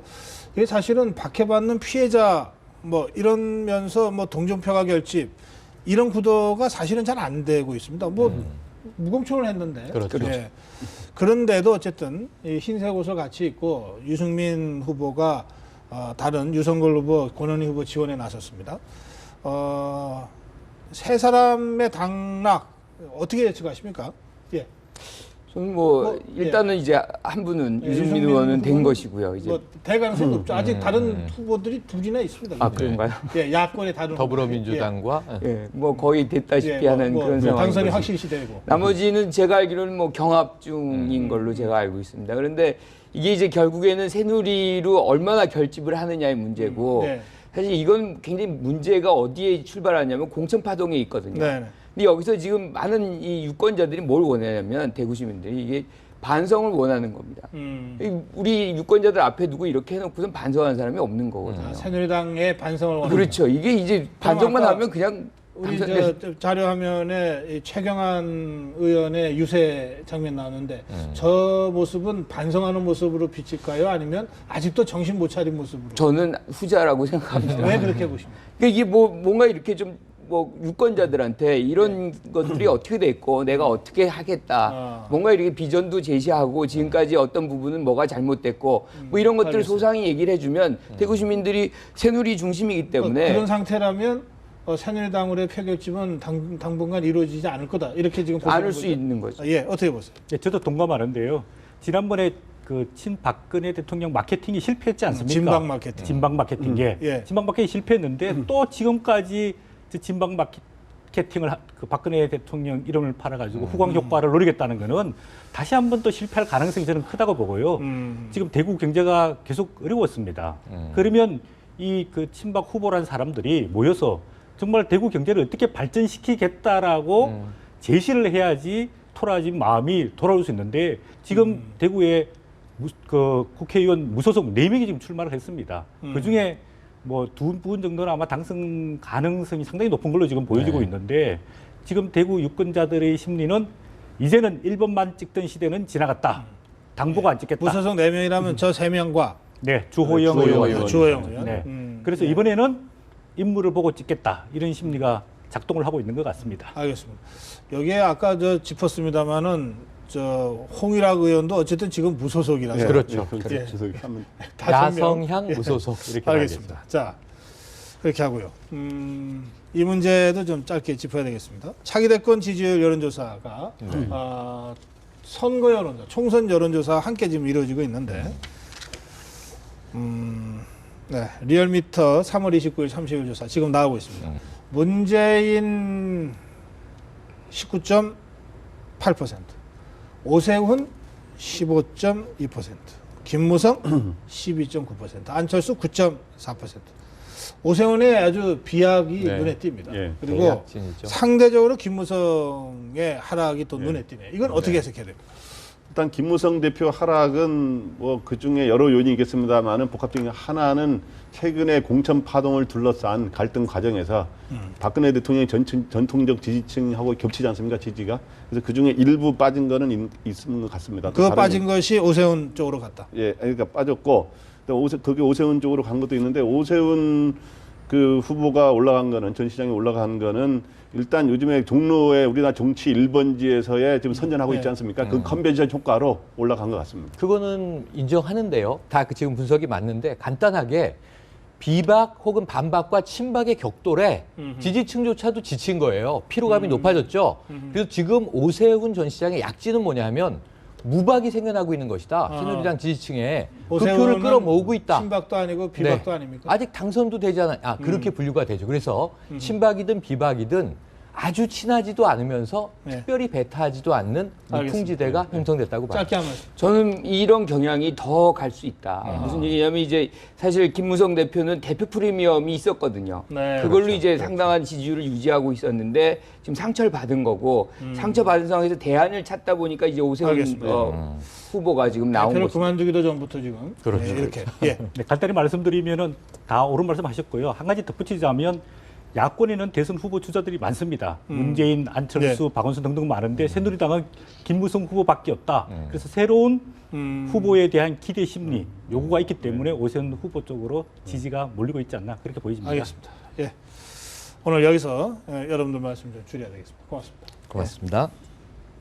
이게 사실은 박해받는 피해자 뭐 이러면서 뭐 동정표가 결집 이런 구도가 사실은 잘 안 되고 있습니다. 뭐 무공천을 했는데 그렇죠. 예. 그런데도 어쨌든 이 흰색 옷을 같이 입고 유승민 후보가 다른 유성걸 후보, 권은희 후보 지원에 나섰습니다. 세 사람의 당락 어떻게 예측하십니까? 예. 저는 뭐, 일단은 이제 한 분은 예, 유승민 의원은 된 후보는 것이고요. 이제 뭐 대가능성이 높죠. 아직 다른 후보들이 둘이나 있습니다. 아 그런가요? 예, 야권의 다른 더불어민주당과 예, 뭐 거의 됐다시피 하는 그런 상황인 당선이 거죠. 확실시 되고. 나머지는 제가 알기로는 뭐 경합 중인 걸로 제가 알고 있습니다. 그런데 이게 이제 결국에는 새누리로 얼마나 결집을 하느냐의 문제고 네. 사실 이건 굉장히 문제가 어디에 출발하냐면 공천 파동에 있거든요. 네. 근데 여기서 지금 많은 이 유권자들이 뭘 원하냐면 대구 시민들이 이게 반성을 원하는 겁니다. 우리 유권자들 앞에 두고 이렇게 해놓고선 반성하는 사람이 없는 거거든요. 새누리당의 반성을 원한다. 그렇죠. 이게 이제 반성만 아까 하면 그냥 우리 당선- 저 자료 화면에 이 최경환 의원의 유세 장면 나오는데 저 모습은 반성하는 모습으로 비칠까요? 아니면 아직도 정신 못 차린 모습으로? 저는 후자라고 생각합니다. 왜 그렇게 보십니까? 그러니까 이게 뭔가 이렇게 좀 유권자들한테 이런 것들이 어떻게 됐고 내가 어떻게 하겠다. 뭔가 이렇게 비전도 제시하고 지금까지 어떤 부분은 뭐가 잘못됐고 뭐 이런 것들 알겠습니다. 소상히 얘기를 해주면 대구 시민들이 새누리 중심이기 때문에 그런 상태라면 새누리당으로의 표결집은 당분간 이루어지지 않을 거다. 이렇게 지금 보시는 않을 수 거죠? 있는 거죠. 예, 어떻게 보세요? 예, 저도 동감하는데요. 지난번에 그 친박근혜 대통령 마케팅이 실패했지 않습니까? 진박 마케팅. 진박 마케팅에 예. 진박 마케팅이 실패했는데 또 지금까지 진박 마케팅을 그 박근혜 대통령 이름을 팔아가지고 후광 효과를 노리겠다는 거는 다시 한번 또 실패할 가능성이 저는 크다고 보고요. 지금 대구 경제가 계속 어려웠습니다. 그러면 이 그 친박 후보란 사람들이 모여서 정말 대구 경제를 어떻게 발전시키겠다라고 제시를 해야지 토라진 마음이 돌아올 수 있는데 지금 대구에 그 국회의원 무소속 4명이 지금 출마를 했습니다. 그중에 뭐 2분 정도는 아마 당선 가능성이 상당히 높은 걸로 지금 보여지고 있는데 지금 대구 유권자들의 심리는 이제는 1번만 찍던 시대는 지나갔다. 당보가 안 찍겠다. 무소속 4명이라면 저 3명과 네, 주호영 주호영 의원. 주호영 의원. 네. 그래서 이번에는 인물을 보고 찍겠다. 이런 심리가 작동을 하고 있는 것 같습니다. 알겠습니다. 여기에 아까 저 짚었습니다마는 저 홍일학 의원도 어쨌든 지금 무소속이라서. 그렇죠. 예. 하면 야성향 무소속 이렇게 알겠습니다. 자, 그렇게 하고요. 이 문제도 좀 짧게 짚어야 되겠습니다. 차기 대권 지지율 여론조사가 선거 여론조사, 총선 여론조사 함께 지금 이루어지고 있는데 네, 리얼미터 3월 29일 30일 조사 지금 나오고 있습니다. 문재인 19.8%, 오세훈 15.2%, 김무성 12.9%, 안철수 9.4%. 오세훈의 아주 비약이 네. 눈에 띕니다. 예, 그리고 대약진이죠. 상대적으로 김무성의 하락이 또 눈에 띄네. 이건 어떻게 해석해야 됩니까? 일단 김무성 대표 하락은 뭐 그중에 여러 요인이 있겠습니다만은 복합적인 하나는 최근에 공천 파동을 둘러싼 갈등 과정에서 박근혜 대통령의 전통적 지지층하고 겹치지 않습니까, 지지가? 그래서 그중에 일부 빠진 거는 있는 것 같습니다. 그거 빠진 것이 오세훈 쪽으로 갔다. 예, 그러니까 빠졌고 그게 오세훈 쪽으로 간 것도 있는데 오세훈 그 후보가 올라간 거는 전 시장에 올라간 거는 일단 요즘에 종로에 우리나라 정치 1번지에서의 지금 선전하고 있지 않습니까? 그 컨벤션 효과로 올라간 것 같습니다. 그거는 인정하는데요. 다 지금 분석이 맞는데 간단하게 비박 혹은 반박과 친박의 격돌에 지지층조차도 지친 거예요. 피로감이 높아졌죠. 그래서 지금 오세훈 전 시장의 약진은 뭐냐면 무박이 생겨나고 있는 것이다. 아. 새누리당 지지층에 그 오세훈은 표를 끌어모으고 있다. 친박도 아니고 비박도 네. 아닙니까? 아직 당선도 되지 않아. 그렇게 분류가 되죠. 그래서 친박이든 비박이든 아주 친하지도 않으면서 네. 특별히 배타하지도 않는 무풍지대가 형성됐다고 봐요. 짧게 한 말씀. 저는 이런 경향이 더 갈 수 있다. 무슨 얘기냐면 이제 사실 김무성 대표는 대표 프리미엄이 있었거든요. 네. 그걸로 이제 상당한 지지율을 유지하고 있었는데 지금 상처를 받은 거고 상처받은 상황에서 대안을 찾다 보니까 이제 오세훈 알겠습니다. 후보가 지금 나온 대표를 거죠. 그만두기도 전부터 지금 그렇죠. 네, 이렇게 예. 네, 간단히 말씀드리면은 다 옳은 말씀하셨고요. 한 가지 덧붙이자면 야권에는 대선 후보 주자들이 많습니다. 문재인, 안철수, 박원순 등등 많은데 새누리당은 김무성 후보밖에 없다. 그래서 새로운 후보에 대한 기대 심리 요구가 있기 때문에 오세훈 후보 쪽으로 지지가 몰리고 있지 않나 그렇게 보여집니다. 알겠습니다. 예. 오늘 여기서 여러분들 말씀 좀 줄여야 되겠습니다. 고맙습니다. 고맙습니다.